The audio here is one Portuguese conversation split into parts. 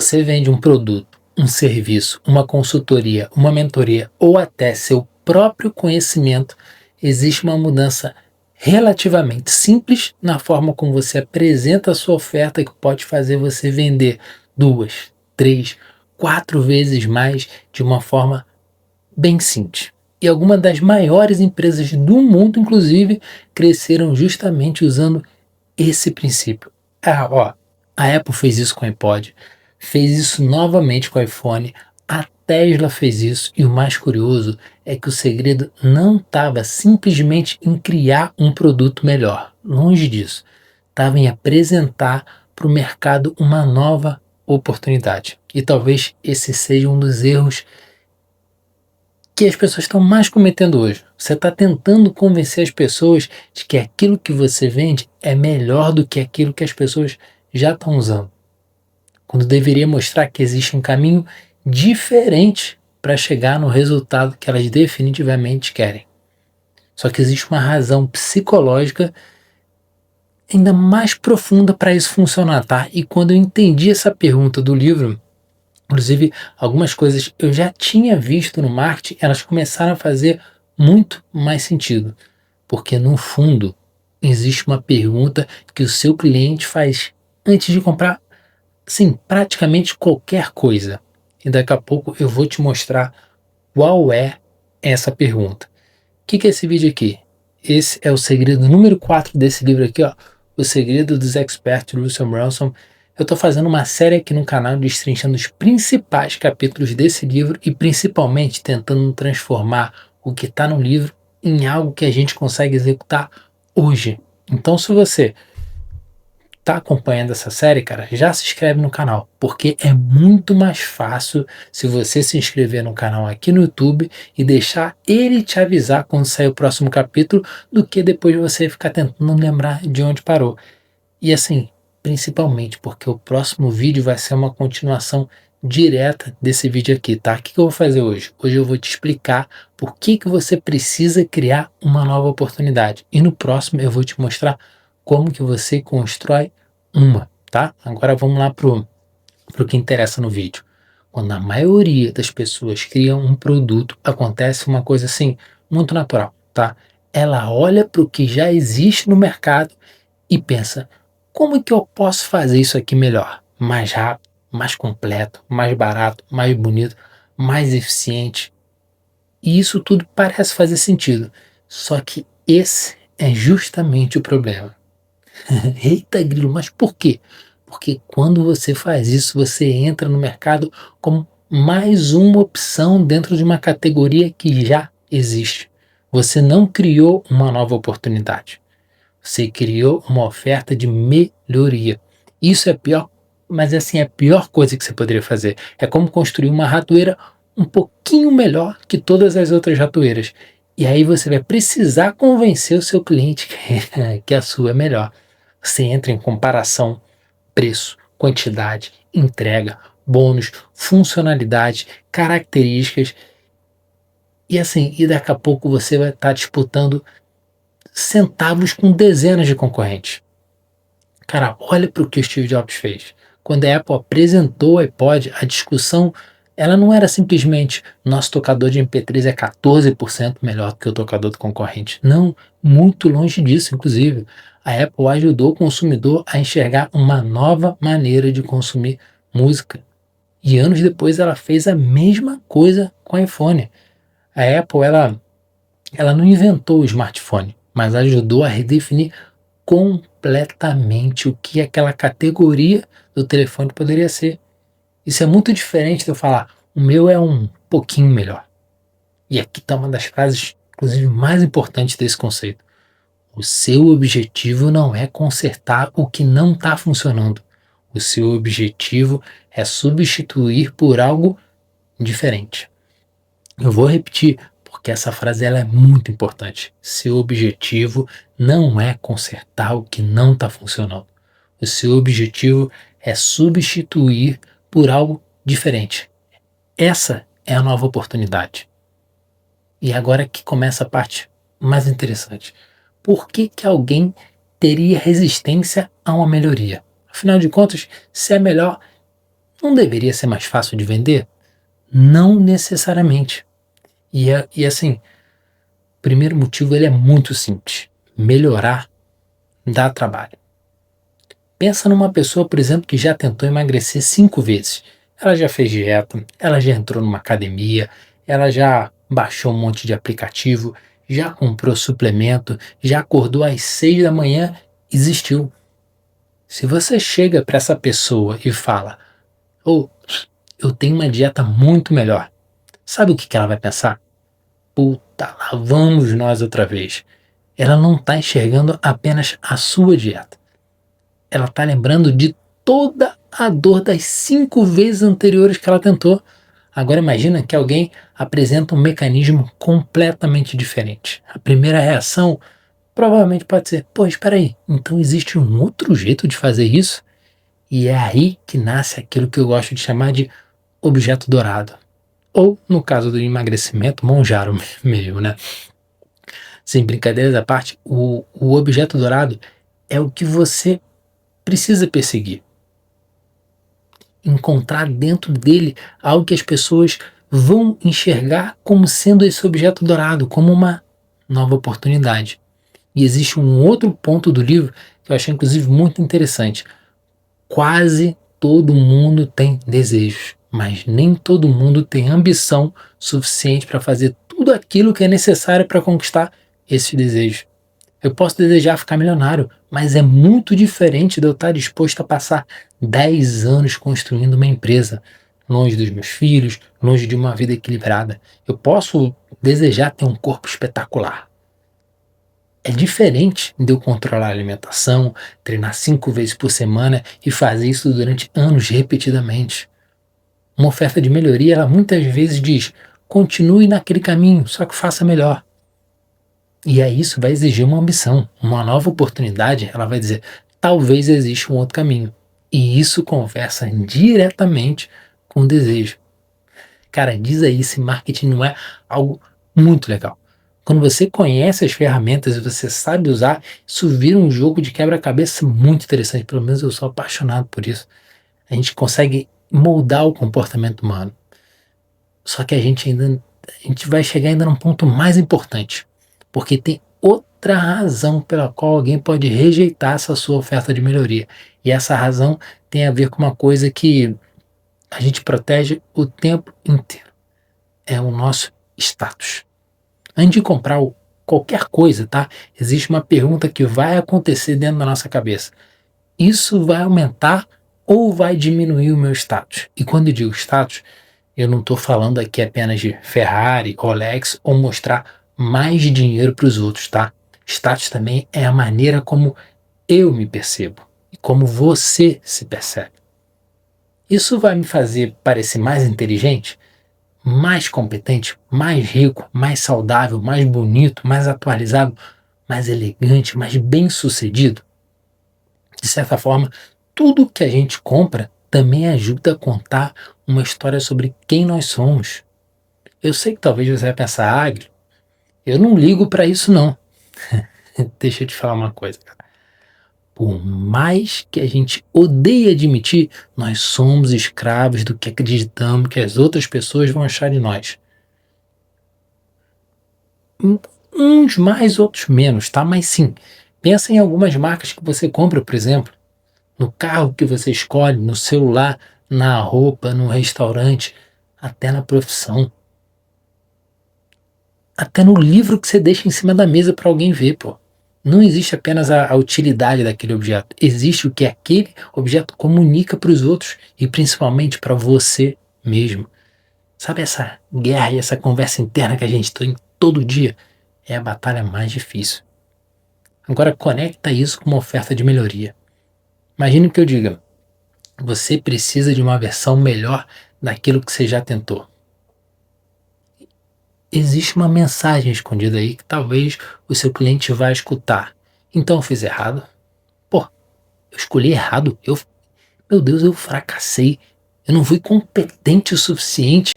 Você vende um produto, um serviço, uma consultoria, uma mentoria ou até seu próprio conhecimento, existe uma mudança relativamente simples na forma como você apresenta a sua oferta que pode fazer você vender 2, 3, 4 vezes mais de uma forma bem simples. E algumas das maiores empresas do mundo, inclusive, cresceram justamente usando esse princípio. A Apple fez isso com o iPod, fez isso novamente com o iPhone, a Tesla fez isso, e o mais curioso é que o segredo não estava simplesmente em criar um produto melhor, longe disso, estava em apresentar para o mercado uma nova oportunidade. E talvez esse seja um dos erros que as pessoas estão mais cometendo hoje. Você está tentando convencer as pessoas de que aquilo que você vende é melhor do que aquilo que as pessoas já estão usando, quando deveria mostrar que existe um caminho diferente para chegar no resultado que elas definitivamente querem. Só que existe uma razão psicológica ainda mais profunda para isso funcionar, tá? E quando eu entendi essa pergunta do livro, inclusive, algumas coisas eu já tinha visto no marketing, elas começaram a fazer muito mais sentido. Porque, no fundo, existe uma pergunta que o seu cliente faz antes de comprar, sim, praticamente qualquer coisa. E daqui a pouco eu vou te mostrar qual é essa pergunta. O que é esse vídeo aqui? Esse é o segredo número 4 desse livro aqui, ó. O Segredo dos Experts, Russell Brunson. Eu estou fazendo uma série aqui no canal destrinchando os principais capítulos desse livro e principalmente tentando transformar o que está no livro em algo que a gente consegue executar hoje. Então, se você está acompanhando essa série, cara, já se inscreve no canal, porque é muito mais fácil se você se inscrever no canal aqui no YouTube e deixar ele te avisar quando sair o próximo capítulo, do que depois você ficar tentando lembrar de onde parou. E assim, principalmente porque o próximo vídeo vai ser uma continuação direta desse vídeo aqui, tá? O que eu vou fazer hoje? Hoje eu vou te explicar por que você precisa criar uma nova oportunidade. E no próximo eu vou te mostrar como que você constrói uma, tá? Agora vamos lá pro que interessa no vídeo. Quando a maioria das pessoas criam um produto, acontece uma coisa assim, muito natural, tá? Ela olha para o que já existe no mercado e pensa: como é que eu posso fazer isso aqui melhor? Mais rápido, mais completo, mais barato, mais bonito, mais eficiente. E isso tudo parece fazer sentido. Só que esse é justamente o problema. Eita grilo, mas por quê? Porque quando você faz isso, você entra no mercado como mais uma opção dentro de uma categoria que já existe. Você não criou uma nova oportunidade. Você criou uma oferta de melhoria. Isso é pior, mas assim, é a pior coisa que você poderia fazer. É como construir uma ratoeira um pouquinho melhor que todas as outras ratoeiras. E aí você vai precisar convencer o seu cliente que a sua é melhor. Você entra em comparação, preço, quantidade, entrega, bônus, funcionalidade, características. E assim, e daqui a pouco você vai estar disputando centavos com dezenas de concorrentes. Cara, olha para o que o Steve Jobs fez. Quando a Apple apresentou o iPod, a discussão ela não era simplesmente nosso tocador de MP3 é 14% melhor do que o tocador do concorrente. Não, muito longe disso, inclusive. A Apple ajudou o consumidor a enxergar uma nova maneira de consumir música. E anos depois ela fez a mesma coisa com o iPhone. A Apple ela não inventou o smartphone, mas ajudou a redefinir completamente o que aquela categoria do telefone poderia ser. Isso é muito diferente de eu falar: o meu é um pouquinho melhor. E aqui está uma das frases, inclusive, mais importantes desse conceito. O seu objetivo não é consertar o que não está funcionando. O seu objetivo é substituir por algo diferente. Eu vou repetir, porque essa frase ela é muito importante. Seu objetivo não é consertar o que não está funcionando. O seu objetivo é substituir por algo diferente. Essa é a nova oportunidade. E agora que começa a parte mais interessante. Por que alguém teria resistência a uma melhoria? Afinal de contas, se é melhor, não deveria ser mais fácil de vender? Não necessariamente. E assim, o primeiro motivo ele é muito simples. Melhorar dá trabalho. Pensa numa pessoa, por exemplo, que já tentou emagrecer 5 vezes. Ela já fez dieta, ela já entrou numa academia, ela já baixou um monte de aplicativo, já comprou suplemento, já acordou às 6 da manhã e desistiu. Se você chega para essa pessoa e fala, oh, eu tenho uma dieta muito melhor, sabe o que ela vai pensar? Puta, lá vamos nós outra vez. Ela não está enxergando apenas a sua dieta. Ela está lembrando de toda a dor das 5 vezes anteriores que ela tentou. Agora imagina que alguém apresenta um mecanismo completamente diferente. A primeira reação provavelmente pode ser, pô, espera aí, então existe um outro jeito de fazer isso? E é aí que nasce aquilo que eu gosto de chamar de objeto dourado. Ou, no caso do emagrecimento, monjaro mesmo, né? Sem brincadeiras à parte, o objeto dourado é o que você precisa perseguir. Encontrar dentro dele algo que as pessoas vão enxergar como sendo esse objeto dourado, como uma nova oportunidade. E existe um outro ponto do livro que eu achei inclusive muito interessante. Quase todo mundo tem desejos, mas nem todo mundo tem ambição suficiente para fazer tudo aquilo que é necessário para conquistar esse desejo. Eu posso desejar ficar milionário, mas é muito diferente de eu estar disposto a passar 10 anos construindo uma empresa, longe dos meus filhos, longe de uma vida equilibrada. Eu posso desejar ter um corpo espetacular. É diferente de eu controlar a alimentação, treinar 5 vezes por semana e fazer isso durante anos repetidamente. Uma oferta de melhoria, ela muitas vezes diz, continue naquele caminho, só que faça melhor. E aí isso vai exigir uma ambição, uma nova oportunidade, ela vai dizer, talvez exista um outro caminho. E isso conversa diretamente com o desejo. Cara, diz aí se marketing não é algo muito legal. Quando você conhece as ferramentas e você sabe usar, isso vira um jogo de quebra-cabeça muito interessante. Pelo menos eu sou apaixonado por isso. A gente consegue moldar o comportamento humano. Só que a gente vai chegar ainda num ponto mais importante. Porque tem outra razão pela qual alguém pode rejeitar essa sua oferta de melhoria. E essa razão tem a ver com uma coisa que a gente protege o tempo inteiro. É o nosso status. Antes de comprar qualquer coisa, tá? Existe uma pergunta que vai acontecer dentro da nossa cabeça. Isso vai aumentar ou vai diminuir o meu status? E quando eu digo status, eu não estou falando aqui apenas de Ferrari, Rolex ou mostrar mais dinheiro para os outros, tá? Status também é a maneira como eu me percebo e como você se percebe. Isso vai me fazer parecer mais inteligente? Mais competente, mais rico, mais saudável, mais bonito, mais atualizado, mais elegante, mais bem-sucedido. De certa forma, tudo que a gente compra também ajuda a contar uma história sobre quem nós somos. Eu sei que talvez você vai pensar, Agri, eu não ligo para isso não. Deixa eu te falar uma coisa, cara. Por mais que a gente odeie admitir, nós somos escravos do que acreditamos que as outras pessoas vão achar de nós. Uns mais, outros menos, tá? Mas sim, pensa em algumas marcas que você compra, por exemplo, no carro que você escolhe, no celular, na roupa, no restaurante, até na profissão. Até no livro que você deixa em cima da mesa para alguém ver, pô. Não existe apenas a utilidade daquele objeto, existe o que aquele objeto comunica para os outros e principalmente para você mesmo. Sabe essa guerra e essa conversa interna que a gente tem todo dia? É a batalha mais difícil. Agora conecta isso com uma oferta de melhoria. Imagine que eu diga, você precisa de uma versão melhor daquilo que você já tentou. Existe uma mensagem escondida aí que talvez o seu cliente vá escutar. Então eu fiz errado? Pô, eu escolhi errado? Meu Deus, eu fracassei. Eu não fui competente o suficiente.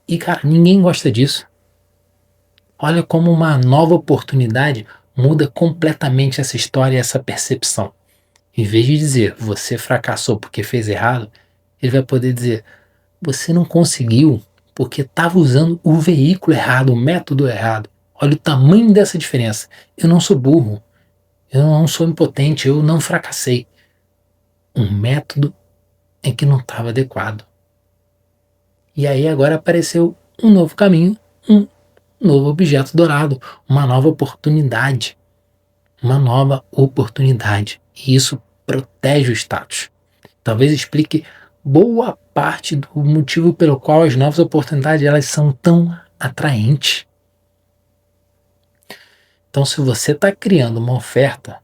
E cara, ninguém gosta disso. Olha como uma nova oportunidade muda completamente essa história e essa percepção. Em vez de dizer você fracassou porque fez errado, ele vai poder dizer: você não conseguiu porque estava usando o veículo errado, o método errado. Olha o tamanho dessa diferença. Eu não sou burro, eu não sou impotente, eu não fracassei. Um método é que não estava adequado. E aí agora apareceu um novo caminho, um novo objeto dourado, uma nova oportunidade. Uma nova oportunidade. E isso protege o status. Talvez explique boa parte do motivo pelo qual as novas oportunidades elas são tão atraentes. Então, se você está criando uma oferta,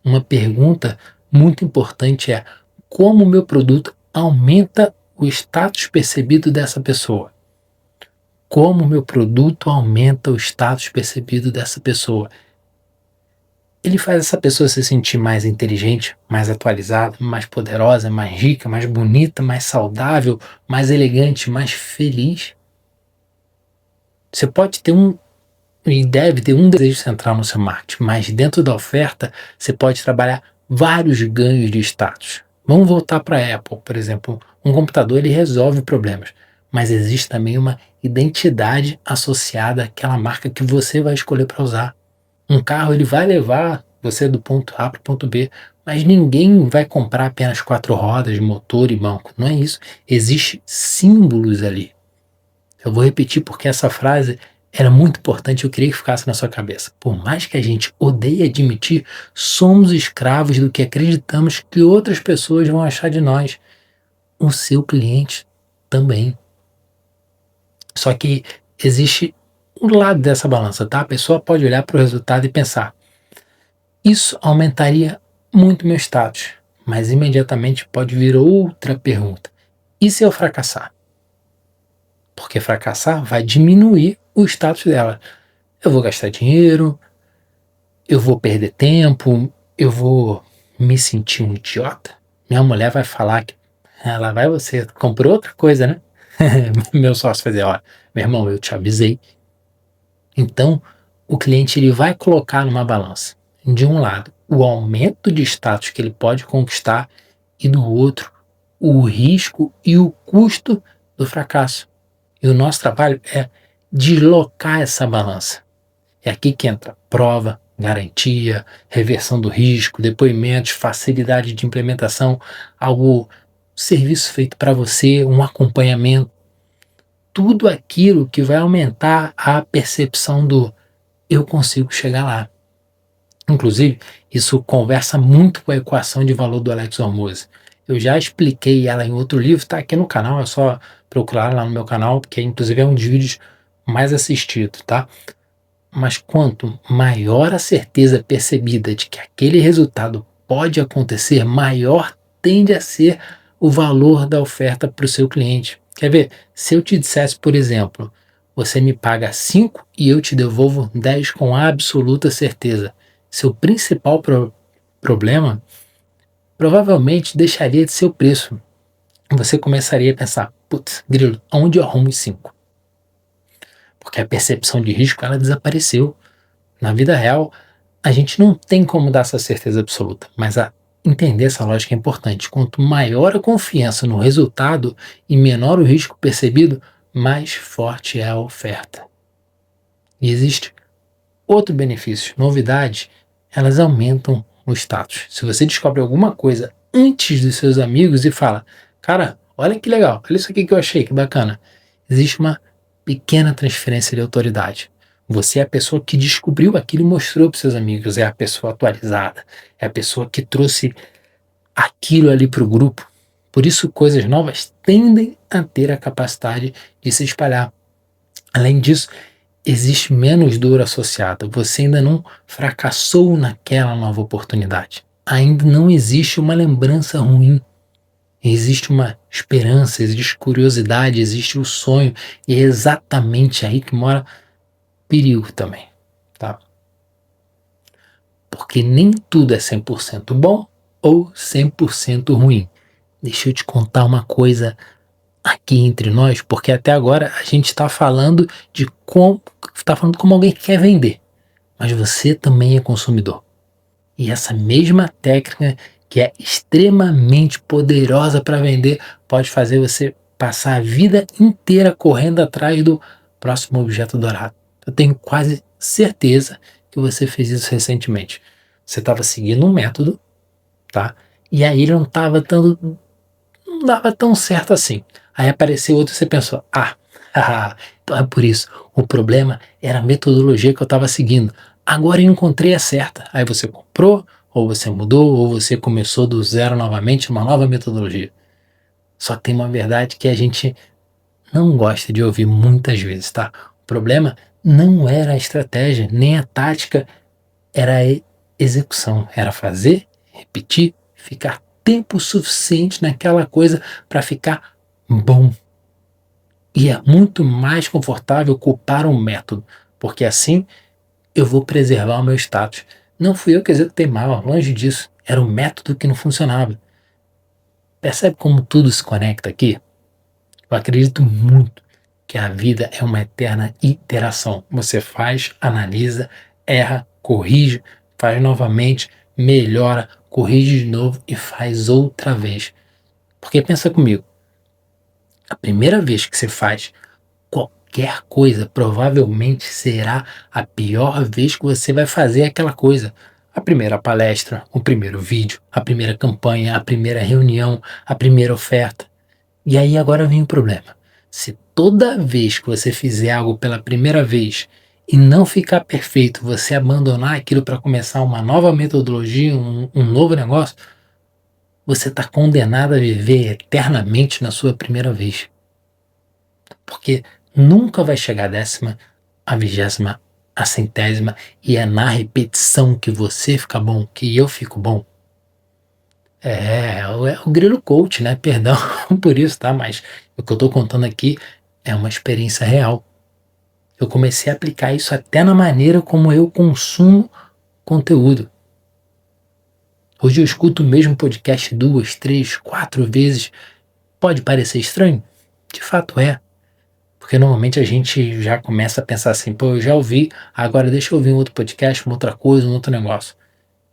uma pergunta muito importante é: como o meu produto aumenta o status percebido dessa pessoa? Como o meu produto aumenta o status percebido dessa pessoa? Ele faz essa pessoa se sentir mais inteligente, mais atualizada, mais poderosa, mais rica, mais bonita, mais saudável, mais elegante, mais feliz. Você pode ter e deve ter um desejo central no seu marketing, mas dentro da oferta você pode trabalhar vários ganhos de status. Vamos voltar para a Apple, por exemplo. Um computador ele resolve problemas, mas existe também uma identidade associada àquela marca que você vai escolher para usar. Um carro ele vai levar você do ponto A para o ponto B, mas ninguém vai comprar apenas 4 rodas, motor e banco. Não é isso. Existem símbolos ali. Eu vou repetir porque essa frase era muito importante, eu queria que ficasse na sua cabeça. Por mais que a gente odeie admitir, somos escravos do que acreditamos que outras pessoas vão achar de nós. O seu cliente também. Só que existe um lado dessa balança, tá? A pessoa pode olhar para o resultado e pensar: isso aumentaria muito meu status, mas imediatamente pode vir outra pergunta: e se eu fracassar? Porque fracassar vai diminuir o status dela. Eu vou gastar dinheiro, eu vou perder tempo, eu vou me sentir um idiota. Minha mulher vai falar que você comprou outra coisa, né? Meu sócio vai dizer: olha, meu irmão, eu te avisei. Então, o cliente ele vai colocar numa balança, de um lado, o aumento de status que ele pode conquistar e do outro, o risco e o custo do fracasso. E o nosso trabalho é deslocar essa balança. É aqui que entra prova, garantia, reversão do risco, depoimentos, facilidade de implementação, serviço feito para você, um acompanhamento. Tudo aquilo que vai aumentar a percepção do eu consigo chegar lá. Inclusive, isso conversa muito com a equação de valor do Alex Hormozi. Eu já expliquei ela em outro livro, está aqui no canal, é só procurar lá no meu canal, porque inclusive é um dos vídeos mais assistidos, tá? Mas quanto maior a certeza percebida de que aquele resultado pode acontecer, maior tende a ser o valor da oferta para o seu cliente. Quer ver? Se eu te dissesse, por exemplo, você me paga 5 e eu te devolvo 10 com absoluta certeza, seu principal problema provavelmente deixaria de ser o preço. Você começaria a pensar: putz, grilo, onde eu arrumo os 5? Porque a percepção de risco ela desapareceu. Na vida real, a gente não tem como dar essa certeza absoluta, mas entender essa lógica é importante. Quanto maior a confiança no resultado e menor o risco percebido, mais forte é a oferta. E existe outro benefício: novidades, elas aumentam o status. Se você descobre alguma coisa antes dos seus amigos e fala: cara, olha que legal, olha isso aqui que eu achei, que bacana, existe uma pequena transferência de autoridade. Você é a pessoa que descobriu aquilo e mostrou para seus amigos, é a pessoa atualizada, é a pessoa que trouxe aquilo ali para o grupo. Por isso, coisas novas tendem a ter a capacidade de se espalhar. Além disso, existe menos dor associada. Você ainda não fracassou naquela nova oportunidade. Ainda não existe uma lembrança ruim. Existe uma esperança, existe curiosidade, existe o sonho. E é exatamente aí que mora perigo também, tá? Porque nem tudo é 100% bom ou 100% ruim. Deixa eu te contar uma coisa aqui entre nós, porque até agora a gente está falando como alguém que quer vender, mas você também é consumidor. E essa mesma técnica que é extremamente poderosa para vender, pode fazer você passar a vida inteira correndo atrás do próximo objeto dourado. Eu tenho quase certeza que você fez isso recentemente. Você estava seguindo um método, tá? E aí ele não dava tão certo assim. Aí apareceu outro e você pensou, então é por isso. O problema era a metodologia que eu estava seguindo. Agora eu encontrei a certa. Aí você comprou, ou você mudou, ou você começou do zero novamente, uma nova metodologia. Só tem uma verdade que a gente não gosta de ouvir muitas vezes, tá? O problema não era a estratégia, nem a tática, era a execução. Era fazer, repetir, ficar tempo suficiente naquela coisa para ficar bom. E é muito mais confortável culpar um método, porque assim eu vou preservar o meu status. Não fui eu que executei mal, longe disso. Era o método que não funcionava. Percebe como tudo se conecta aqui? Eu acredito muito que a vida é uma eterna iteração. Você faz, analisa, erra, corrige, faz novamente, melhora, corrige de novo e faz outra vez. Porque pensa comigo, a primeira vez que você faz qualquer coisa provavelmente será a pior vez que você vai fazer aquela coisa. A primeira palestra, o primeiro vídeo, a primeira campanha, a primeira reunião, a primeira oferta. E aí agora vem o problema. Se toda vez que você fizer algo pela primeira vez e não ficar perfeito, você abandonar aquilo para começar uma nova metodologia, um novo negócio, você está condenado a viver eternamente na sua primeira vez. Porque nunca vai chegar a décima, a vigésima, a centésima, e é na repetição que você fica bom, que eu fico bom. É o grilo coach, né? Perdão por isso, tá? Mas o que eu tô contando aqui é uma experiência real. Eu comecei a aplicar isso até na maneira como eu consumo conteúdo. Hoje eu escuto o mesmo podcast 2, 3, 4 vezes. Pode parecer estranho? De fato é. Porque normalmente a gente já começa a pensar assim, pô, eu já ouvi, agora deixa eu ouvir um outro podcast, uma outra coisa, um outro negócio.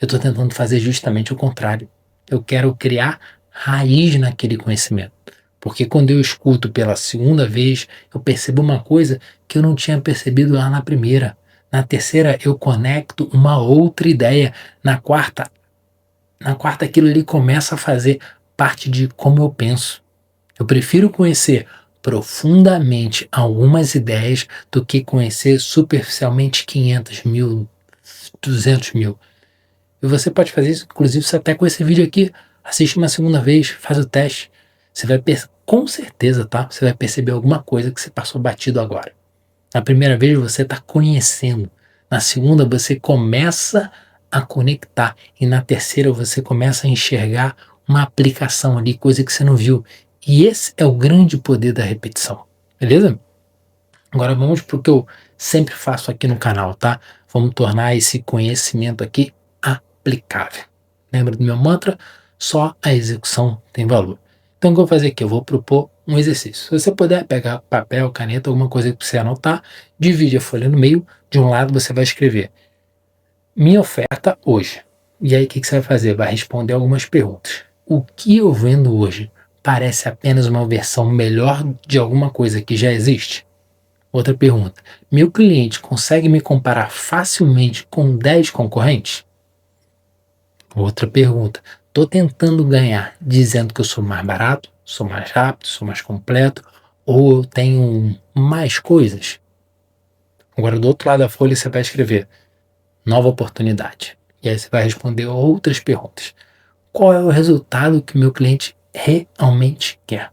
Eu estou tentando fazer justamente o contrário. Eu quero criar raiz naquele conhecimento. Porque quando eu escuto pela segunda vez, eu percebo uma coisa que eu não tinha percebido lá na primeira. Na terceira, eu conecto uma outra ideia. Na quarta aquilo ali começa a fazer parte de como eu penso. Eu prefiro conhecer profundamente algumas ideias do que conhecer superficialmente 500 mil, 200 mil. E você pode fazer isso, inclusive, até com esse vídeo aqui. Assiste uma segunda vez, faz o teste. Você vai com certeza, tá? Você vai perceber alguma coisa que você passou batido agora. Na primeira vez você está conhecendo. Na segunda você começa a conectar. E na terceira você começa a enxergar uma aplicação ali, coisa que você não viu. E esse é o grande poder da repetição. Beleza? Agora vamos para o que eu sempre faço aqui no canal, tá? Vamos tornar esse conhecimento aqui aplicável. Lembra do meu mantra? Só a execução tem valor. Então o que eu vou fazer aqui? Eu vou propor um exercício. Se você puder pegar papel, caneta, alguma coisa que você anotar, divide a folha no meio. De um lado você vai escrever minha oferta hoje. E aí o que você vai fazer? Vai responder algumas perguntas. O que eu vendo hoje parece apenas uma versão melhor de alguma coisa que já existe? Outra pergunta. Meu cliente consegue me comparar facilmente com 10 concorrentes? Outra pergunta. Estou tentando ganhar dizendo que eu sou mais barato, sou mais rápido, sou mais completo, ou eu tenho mais coisas? Agora, do outro lado da folha, você vai escrever nova oportunidade. E aí você vai responder outras perguntas. Qual é o resultado que o meu cliente realmente quer?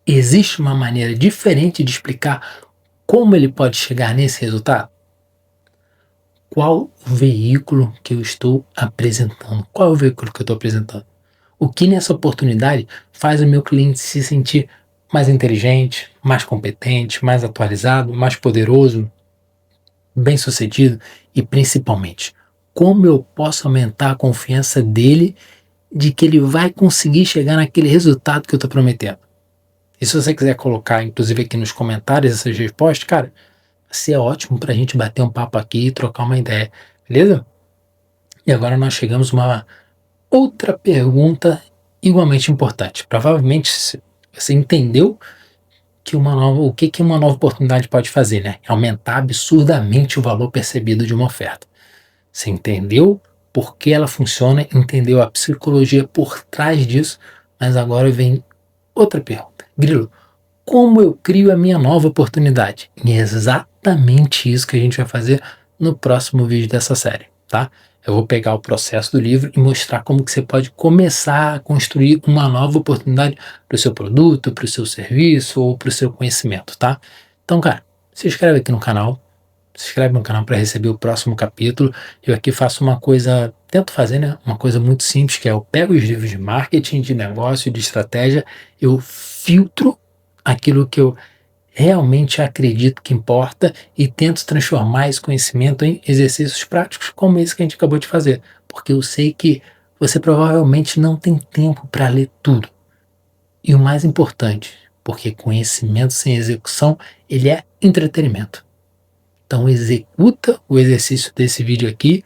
Existe uma maneira diferente de explicar como ele pode chegar nesse resultado? Qual o veículo que eu estou apresentando? Qual é o veículo que eu estou apresentando? O que nessa oportunidade faz o meu cliente se sentir mais inteligente, mais competente, mais atualizado, mais poderoso, bem-sucedido e principalmente, como eu posso aumentar a confiança dele de que ele vai conseguir chegar naquele resultado que eu estou prometendo? E se você quiser colocar, inclusive aqui nos comentários essas respostas, cara, vai ser ótimo para a gente bater um papo aqui e trocar uma ideia, beleza? E agora nós chegamos a uma outra pergunta igualmente importante. Provavelmente você entendeu o que uma nova oportunidade pode fazer, né? Aumentar absurdamente o valor percebido de uma oferta. Você entendeu por que ela funciona, entendeu a psicologia por trás disso, mas agora vem outra pergunta. Grilo, como eu crio a minha nova oportunidade? E é exatamente isso que a gente vai fazer no próximo vídeo dessa série, tá? Eu vou pegar o processo do livro e mostrar como que você pode começar a construir uma nova oportunidade para o seu produto, para o seu serviço ou para o seu conhecimento, tá? Então, cara, se inscreve aqui no canal, se inscreve no canal para receber o próximo capítulo. Eu aqui faço uma coisa, tento fazer, né? Uma coisa muito simples, que é eu pego os livros de marketing, de negócio, de estratégia, eu filtro aquilo que eu realmente acredito que importa e tento transformar esse conhecimento em exercícios práticos como esse que a gente acabou de fazer, porque eu sei que você provavelmente não tem tempo para ler tudo. E o mais importante, porque conhecimento sem execução, ele é entretenimento. Então executa o exercício desse vídeo aqui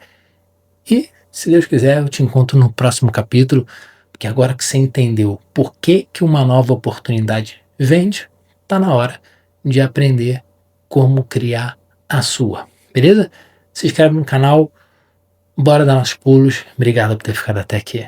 e, se Deus quiser, eu te encontro no próximo capítulo, porque agora que você entendeu por que que uma nova oportunidade vende, tá na hora de aprender como criar a sua, beleza? Se inscreve no canal, bora dar nossos pulos. Obrigado por ter ficado até aqui.